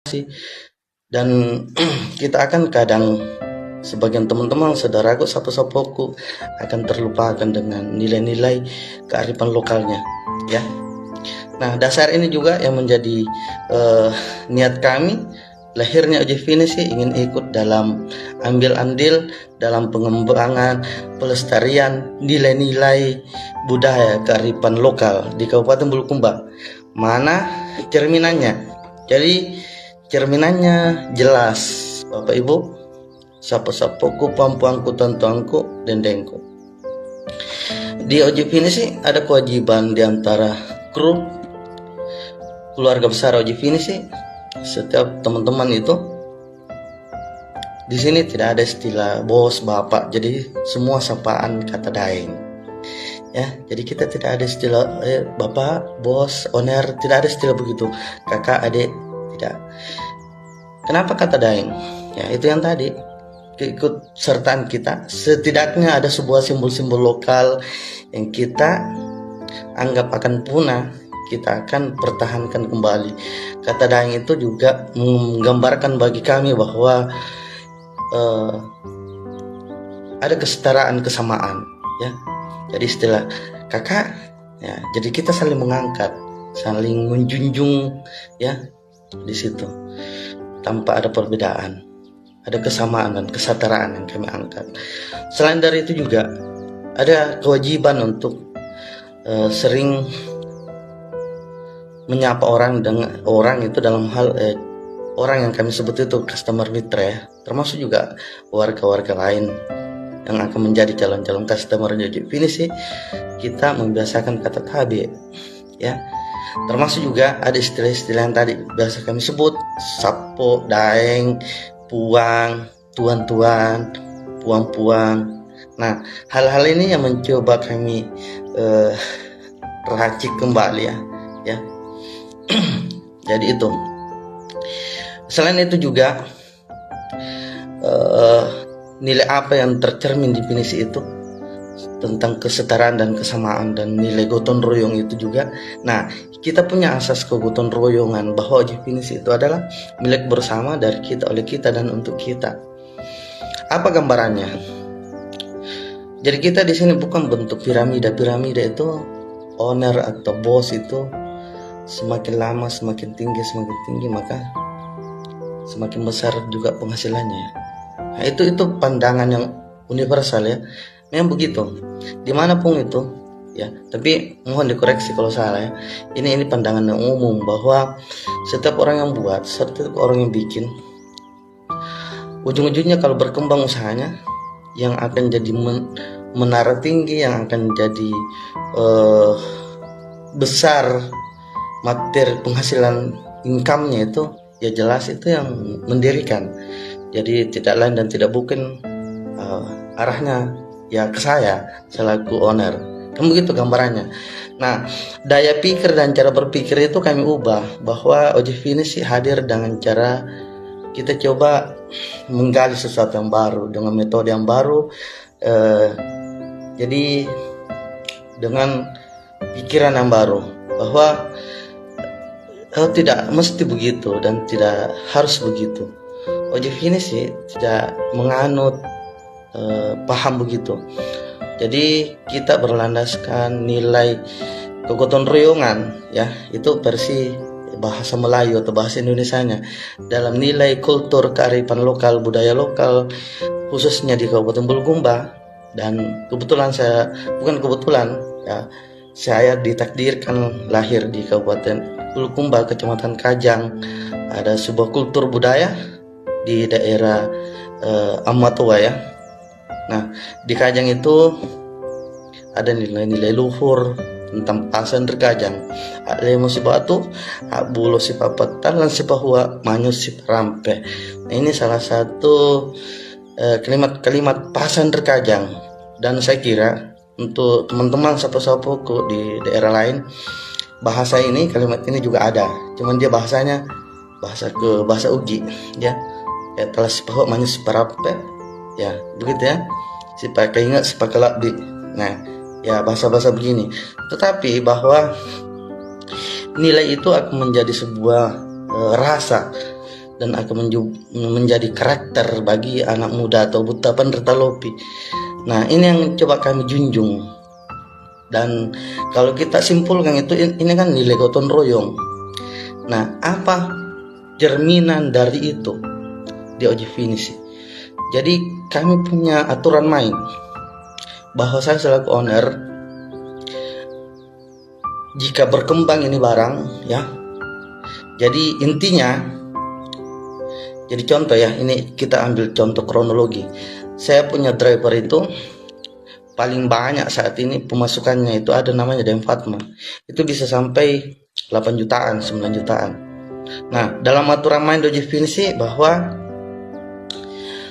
sih. Dan kita akan kadang sebagian teman-teman saudaraku sapu-sapuku akan terlupakan dengan nilai-nilai kearifan lokalnya ya. Nah, dasar ini juga yang menjadi niat kami lahirnya Ojivini sih, ingin ikut dalam ambil andil dalam pengembangan pelestarian nilai-nilai budaya kearifan lokal di Kabupaten Bulukumba. Mana cerminannya? Jadi cerminannya jelas, Bapak Ibu, sapu-sapuku, pampuangku, tontoanku, dendengku. Di Ojivini sih ada kewajiban di antara kru keluarga besar Ojivini sih. Setiap teman-teman itu di sini tidak ada istilah bos, bapak, jadi semua sapaan kata daeng. Ya, jadi kita tidak ada istilah bapak, bos, owner, tidak ada istilah begitu. Kakak, adik, tidak. Kenapa kata daeng? Ya, itu yang tadi keikut sertaan kita. Setidaknya ada sebuah simbol-simbol lokal yang kita anggap akan punah, kita akan pertahankan kembali. Kata daeng itu juga menggambarkan bagi kami bahwa ada kesetaraan, kesamaan ya. Jadi istilah kakak ya, jadi kita saling mengangkat, saling menjunjung ya di situ, tanpa ada perbedaan, ada kesamaan dan kesetaraan yang kami angkat. Selain dari itu juga ada kewajiban untuk sering menyapa orang dengan orang itu dalam hal orang yang kami sebut itu customer mitra ya, termasuk juga warga-warga lain yang akan menjadi calon-calon customer Ojivini sih. Kita membiasakan kata tabe ya, termasuk juga ada istilah-istilah yang tadi biasa kami sebut sapo, daeng, puang, tuan-tuan, puang-puang. Nah, hal-hal ini yang mencoba kami racik kembali ya. Jadi itu. Selain itu juga nilai apa yang tercermin di definisi itu tentang kesetaraan dan kesamaan dan nilai gotong royong itu juga. Nah, kita punya asas kegotong royongan bahwa definisi itu adalah milik bersama dari kita, oleh kita, dan untuk kita. Apa gambarannya? Jadi kita di sini bukan bentuk piramida. Piramida itu owner atau bos itu semakin lama semakin tinggi maka semakin besar juga penghasilannya. Nah, itu pandangan yang universal ya. Memang begitu dimanapun itu ya, tapi mohon dikoreksi kalau salah ya. Ini pandangan yang umum bahwa setiap orang yang buat, setiap orang yang bikin, ujung-ujungnya kalau berkembang usahanya, yang akan jadi menara tinggi, yang akan jadi besar materi penghasilan income-nya itu ya jelas itu yang mendirikan. Jadi tidak lain dan tidak bukan arahnya ya ke saya selaku owner. Kan begitu gambarannya. Nah, daya pikir dan cara berpikir itu kami ubah, bahwa Ojivini sih hadir dengan cara kita coba menggali sesuatu yang baru dengan metode yang baru. Jadi dengan pikiran yang baru bahwa tidak mesti begitu dan tidak harus begitu. Ojivini sih tidak menganut paham begitu. Jadi kita berlandaskan nilai kegotong royongan ya, itu versi bahasa Melayu atau bahasa Indonesianya, dalam nilai kultur kearifan lokal, budaya lokal, khususnya di Kabupaten Bulukumba. Dan kebetulan saya ditakdirkan lahir di Kabupaten Bulukumba, Kecamatan Kajang. Ada sebuah kultur budaya di daerah Amatoa ya. Nah, di Kajang itu ada nilai-nilai luhur tentang pasan terkajang. Lemo si batu, bulo si papetan, dan si pahua manyu si rampe. Nah, ini salah satu kalimat-kalimat pasan terkajang. Dan saya kira untuk teman-teman sapu-sapuku di daerah lain, bahasa ini, kalimat ini juga ada. Cuman dia bahasanya bahasa Ugi ya. Ya telah sipaho manyu siparampe ya, begitu ya. Sipakai ingat sipakelak di. Nah, ya bahasa-bahasa begini. Tetapi bahwa nilai itu akan menjadi sebuah rasa dan akan menjadi karakter bagi anak muda atau buta penderita lopi. Nah, ini yang coba kami junjung. Dan kalau kita simpulkan itu, ini kan nilai gotong royong. Nah, apa cerminan dari itu di uji finisi? Jadi kami punya aturan main bahwa saya selaku owner, jika berkembang ini barang ya, jadi intinya, jadi contoh ya, ini kita ambil contoh kronologi. Saya punya driver itu paling banyak saat ini pemasukannya itu ada namanya Dem Fatma, itu bisa sampai 8 jutaan, 9 jutaan. Nah, dalam aturan main doji finisi bahwa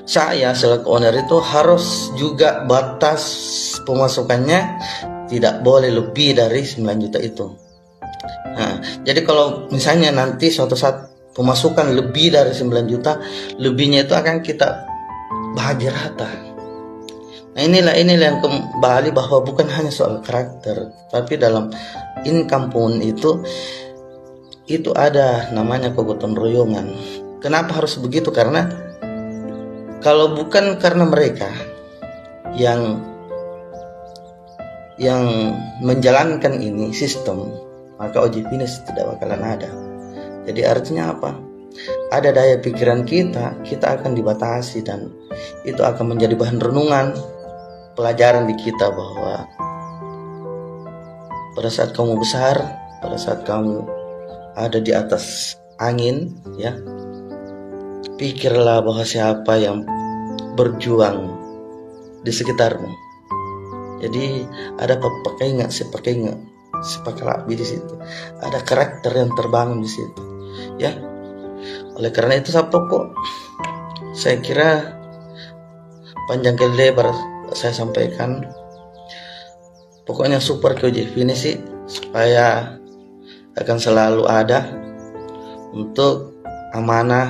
saya selaku owner itu harus juga batas pemasukannya tidak boleh lebih dari 9 juta itu. Nah, jadi kalau misalnya nanti suatu saat pemasukan lebih dari 9 juta, lebihnya itu akan kita bahagi rata. Nah, inilah yang kembali bahwa bukan hanya soal karakter, tapi dalam income pun itu ada namanya kegotong royongan. Kenapa harus begitu? Karena kalau bukan karena mereka yang menjalankan ini sistem, maka uji finisi tidak bakalan ada. Jadi artinya apa? Ada daya pikiran kita akan dibatasi, dan itu akan menjadi bahan renungan, pelajaran di kita bahwa pada saat kamu besar, pada saat kamu ada di atas angin ya, pikirlah bahwa siapa yang berjuang di sekitarmu. Jadi ada pakai ingat, sepakalabi di situ. Ada karakter yang terbangun di situ. Ya. Oleh karena itu saya kira panjang kali lebar saya sampaikan. Pokoknya support ke uji finisi supaya akan selalu ada untuk amanah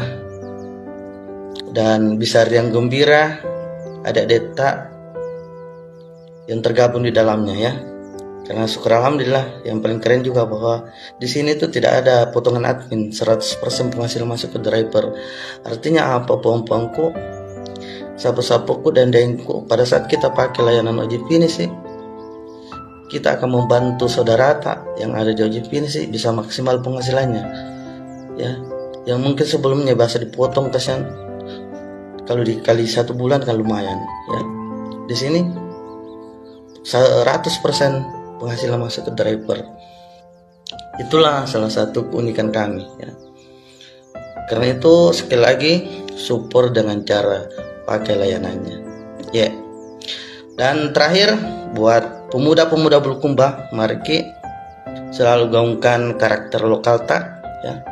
dan bisa riang gembira, ada data yang tergabung di dalamnya ya. Karena syukur alhamdulillah, yang paling keren juga bahwa di sini tuh tidak ada potongan admin, 100% penghasilan masuk ke driver. Artinya apa, pompongku, sapu-sapuku dan dengku, pada saat kita pakai layanan uji finisi, kita akan membantu saudara yang ada di uji finisi bisa maksimal penghasilannya. Ya, yang mungkin sebelumnya bisa dipotong kasihan, kalau dikali 1 bulan kan lumayan ya. Di sini 100% penghasilan masuk ke driver. Itulah salah satu keunikan kami ya. Karena itu sekali lagi support dengan cara pakai layanannya ya. Dan terakhir, buat pemuda-pemuda Bulukumba, mari kita selalu gaungkan karakter lokal ya.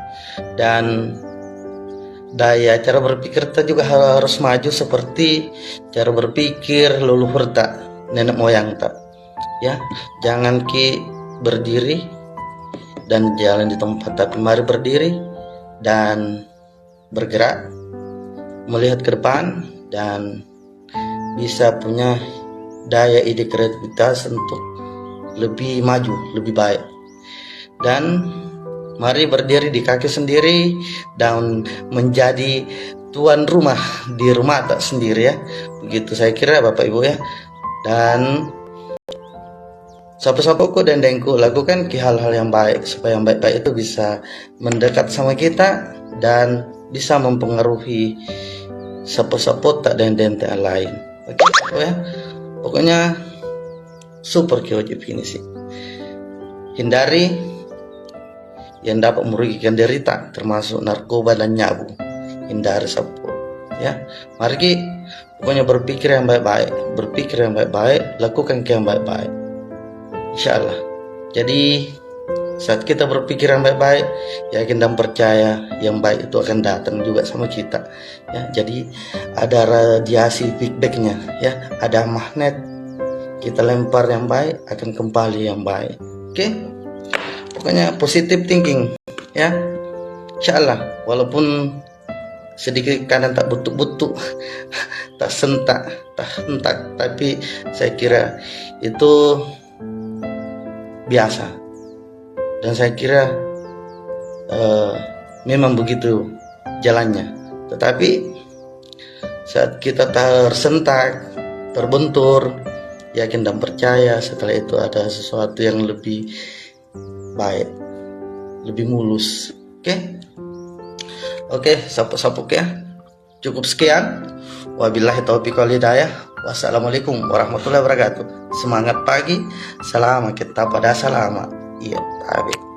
Dan daya cara berpikir kita juga harus maju seperti cara berpikir leluhur nenek moyang ya. Jangan berdiri dan jalan di tempat, tapi mari berdiri dan bergerak, melihat ke depan, dan bisa punya daya ide kreativitas untuk lebih maju, lebih baik. Dan mari berdiri di kaki sendiri dan menjadi tuan rumah di rumah sendiri ya. Begitu saya kira Bapak Ibu ya. Dan sapu-sapuku dan dengku, lakukan hal-hal yang baik supaya yang baik-baik itu bisa mendekat sama kita dan bisa mempengaruhi sapu-sapu dan dente lain. Oke ya. Pokoknya super uji finisi. Hindari yang dapat merugikan derita, termasuk narkoba dan nyabu. Hindari sapu ya. Mari pokoknya berpikir yang baik-baik, lakukan yang baik-baik. Insyaallah. Jadi saat kita berpikir yang baik-baik, yakin dan percaya yang baik itu akan datang juga sama kita ya. Jadi ada radiasi feedbacknya ya, ada magnet, kita lempar yang baik akan kembali yang baik. Oke. Pokoknya positive thinking ya. Insyaallah, walaupun sedikit kadang tak butuh-butuh, tak sentak, tak hentak, tapi saya kira itu biasa. Dan saya kira memang begitu jalannya. Tetapi saat kita tersentak, terbentur, yakin dan percaya setelah itu ada sesuatu yang lebih baik, lebih mulus. Oke, sapuk-sapuk ya. Cukup sekian. Wabillahi taufiq wal hidayah. Wassalamualaikum warahmatullahi wabarakatuh. Semangat pagi. Salam kita pada salama. Iya, tabi.